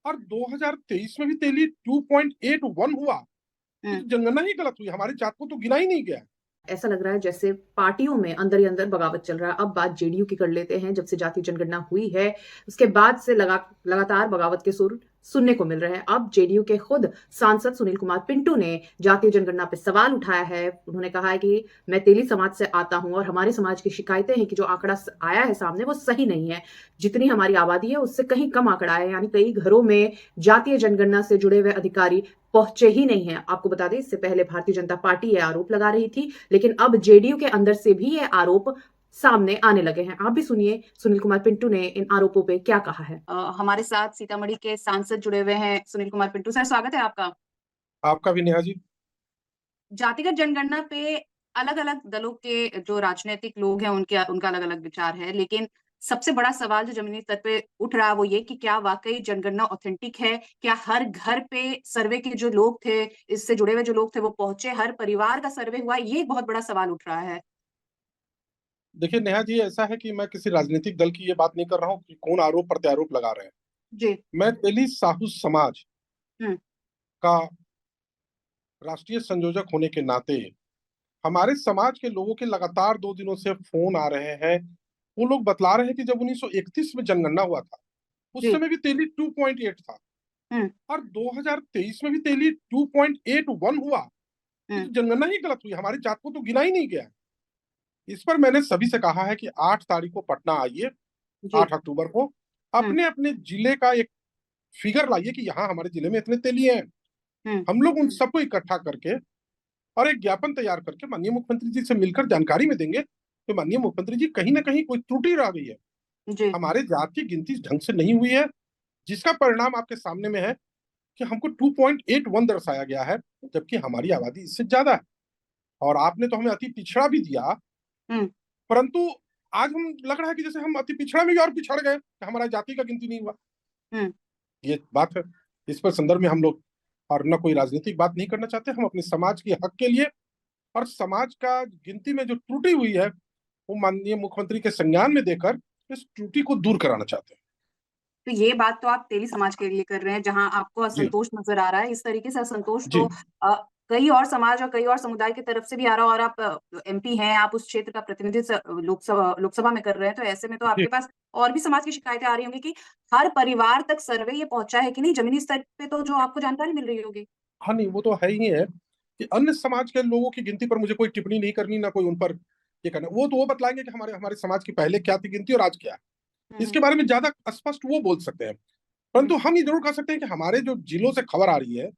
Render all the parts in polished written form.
और 2023 में भी तेली 2.81 हुआ। तो जनगणना ही गलत हुई, हमारे जात को तो गिना ही नहीं गया। ऐसा लग रहा है जैसे पार्टियों में अंदर ही अंदर बगावत चल रहा है। अब बात जेडीयू की कर लेते हैं। जब से जातीय जनगणना हुई है, उसके बाद से लगातार बगावत के सुर सुनने को मिल रहे हैं। अब जेडीयू के खुद सांसद सुनील कुमार पिंटू ने जातीय जनगणना पर सवाल उठाया है। उन्होंने कहा है कि मैं तेली समाज से आता हूं और हमारे समाज की शिकायतें हैं कि जो आंकड़ा आया है सामने वो सही नहीं है। जितनी हमारी आबादी है उससे कहीं कम आंकड़ा है, यानी कई घरों में जातीय जनगणना से जुड़े हुए अधिकारी पहुंचे ही नहीं है। आपको बता दें, इससे पहले भारतीय जनता पार्टी ये आरोप लगा रही थी, लेकिन अब जेडीयू के अंदर से भी ये आरोप सामने आने लगे हैं। आप भी सुनिए सुनील कुमार पिंटू ने इन आरोपों पे क्या कहा है। हमारे साथ सीतामढ़ी के सांसद जुड़े हुए हैं सुनील कुमार पिंटू सर, स्वागत है आपका। आपका भी नेहा जी। जातिगत जनगणना पे अलग अलग दलों के जो राजनीतिक लोग हैं उनका अलग अलग विचार है, लेकिन सबसे बड़ा सवाल जो जमीनी स्तर पे उठ रहा है वो ये कि क्या वाकई जनगणना ऑथेंटिक है? क्या हर घर पे सर्वे के जो लोग थे, इससे जुड़े हुए जो लोग थे वो पहुंचे, हर परिवार का सर्वे हुआ? ये एक बहुत बड़ा सवाल उठ रहा है। देखिए नेहा जी, ऐसा है कि मैं किसी राजनीतिक दल की ये बात नहीं कर रहा हूँ कि कौन आरोप प्रत्यारोप लगा रहे हैं। जी। मैं तेली साहू समाज हम्म। का राष्ट्रीय संयोजक होने के नाते हमारे समाज के लोगों के लगातार 2 दिनों से फोन आ रहे हैं। वो लोग बतला रहे हैं कि जब 1931 में जनगणना हुआ था, उस जी। समय भी तेली 2.8 था, हम्म। और 2023 में भी तेली 2.81 हुआ। तो हम्म। जनगणना ही गलत हुई, हमारी जात को तो गिना ही नहीं गया। इस पर मैंने सभी से कहा है कि 8 तारीख को पटना आइए, जी। 8 अक्टूबर को, हम्म। अपने अपने जिले का एक फिगर लाइए कि यहाँ हमारे जिले में इतने तेली हैं। हम्म। हम लोग उन सबको इकट्ठा करके और एक ज्ञापन तैयार करके माननीय मुख्यमंत्री जी से मिलकर जानकारी में देंगे कि माननीय मुख्यमंत्री जी, कहीं ना कहीं कोई त्रुटि रह गई है, जी। हमारे जात की गिनती ढंग से नहीं हुई है, जिसका परिणाम आपके सामने में है कि हमको 2.81 दर्शाया गया है, जबकि हमारी आबादी इससे ज्यादा है। और आपने तो हमें अति पिछड़ा भी दिया, हम्म। परंतु आज हम लग रहा है कि जैसे हम अति पिछड़ा में भी और पिछड़ गए, हमारा जाति का गिनती नहीं हुआ। हम्म। ये बात है। इस पर संदर्भ में हम लोग और न कोई राजनीतिक बात नहीं करना चाहते, हम अपने समाज के हक के लिए और समाज का गिनती में जो त्रुटि हुई है वो माननीय मुख्यमंत्री के संज्ञान में देकर इस त्रुटि को दूर कराना चाहते हैं। तो ये बात तो आप तेली समाज के लिए कर रहे हैं, जहां आपको जी असंतोष नजर आ रहा है। इस तरीके से असंतोष जी तो कई और समाज और कई और समुदाय की तरफ से भी आ रहा है, और आप एमपी हैं, आप उस क्षेत्र का प्रतिनिधित्व लोकसभा में कर रहे हैं, तो ऐसे में तो जी। आपके पास और भी समाज की शिकायतें आ रही होंगी कि हर परिवार तक सर्वे ये पहुंचा है कि नहीं, जमीनी स्तर पे तो जो आपको जानकारी मिल रही होगी। हाँ नहीं, वो तो है ही है कि अन्य समाज के लोगों की गिनती पर मुझे कोई टिप्पणी नहीं करनी, ना कोई उन पर ये करना। वो तो वो बतलाएंगे कि हमारे हमारे समाज की पहले क्या थी गिनती और आज क्या है। हम्म। इसके बारे में ज्यादा स्पष्ट वो बोल सकते हैं। हम्म। परंतु हम ये जरूर कह सकते हैं कि हमारे जो जिलों से खबर आ रही है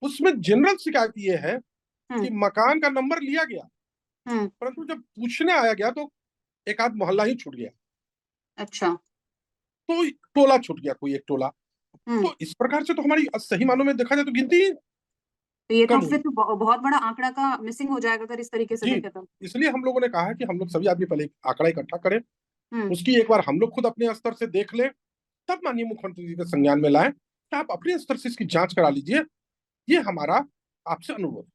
उसमें जनरल शिकायत ये है हम्म। कि मकान का नंबर लिया गया, हम्म। परंतु जब पूछने आया गया तो एक आध मोहल्ला ही छूट गया, अच्छा। तो टोला छूट गया, कोई एक टोला। हम्म। तो इस प्रकार से तो हमारी सही मानों में देखा जाए तो गिनती ही तो ये तो कम फिर हुई। तो बहुत बड़ा आंकड़ा का मिसिंग हो जाएगा अगर इस तरीके से जी, देखें तो। इसलिए हम लोगों ने कहा है कि हम लोग सभी आदमी पहले एक आंकड़ा इकट्ठा करें, हम्म। उसकी एक बार हम लोग खुद अपने स्तर से देख लें, तब माननीय मुख्यमंत्री जी के संज्ञान में लाएं कि आप अपने स्तर से इसकी जांच करा लीजिए। ये हमारा आपसे अनुरोध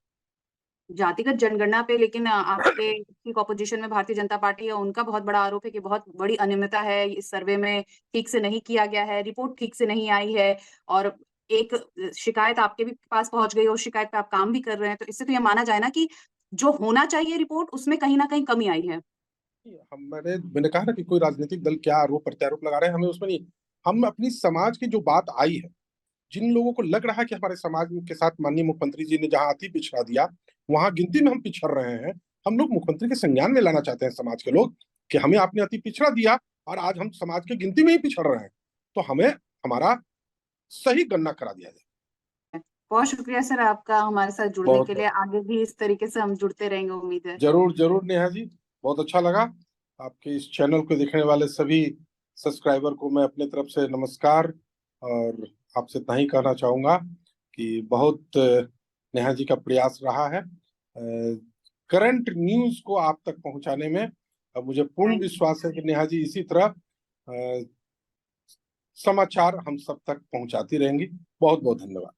जातिगत जनगणना पे लेकिन आपके ठीक ऑपोजिशन में भारतीय जनता पार्टी है, उनका बहुत बड़ा आरोप है कि बहुत बड़ी अनियमितता है इस सर्वे में, ठीक से नहीं किया गया है, रिपोर्ट ठीक से नहीं आई है, और एक शिकायत आपके भी पास पहुंच गई और शिकायत पे आप काम भी कर रहे हैं, तो इससे तो ये माना जाए ना कि जो होना चाहिए रिपोर्ट उसमें कहीं ना कहीं कमी आई है। है। मैंने मैंने कहा ना कि कोई राजनीतिक दल क्या आरोप प्रत्यारोप लगा रहे हैं, हमें उसमें नहीं। हम अपनी समाज की जो बात आई है, जिन लोगों को लग रहा है कि हमारे समाज के साथ माननीय मुख्यमंत्री जी ने जहां अति पिछड़ा दिया, वहां गिनती में हम पिछड़ रहे हैं, हम लोग मुख्यमंत्री के संज्ञान में लाना चाहते हैं समाज के लोग कि हमें आपने अति पिछड़ा दिया और आज हम समाज की गिनती में ही पिछड़ रहे हैं, तो हमें हमारा सही गणना करा दिया जाए। बहुत शुक्रिया सर आपका हमारे साथ जुड़ने बहुत के लिए, बहुत आगे भी इस तरीके से हम जुड़ते रहेंगे, उम्मीद है। जरूर जरूर नेहा जी, बहुत अच्छा लगा। आपके इस चैनल को देखने वाले सभी सब्सक्राइबर को मैं अपने तरफ से नमस्कार, और आपसे इतना ही कहना चाहूंगा कि बहुत नेहा जी का प्रयास रहा है करंट न्यूज को आप तक पहुंचाने में। अब मुझे पूर्ण थैंक यू। विश्वास है कि नेहा जी इसी तरह समाचार हम सब तक पहुंचाती रहेंगी। बहुत बहुत धन्यवाद।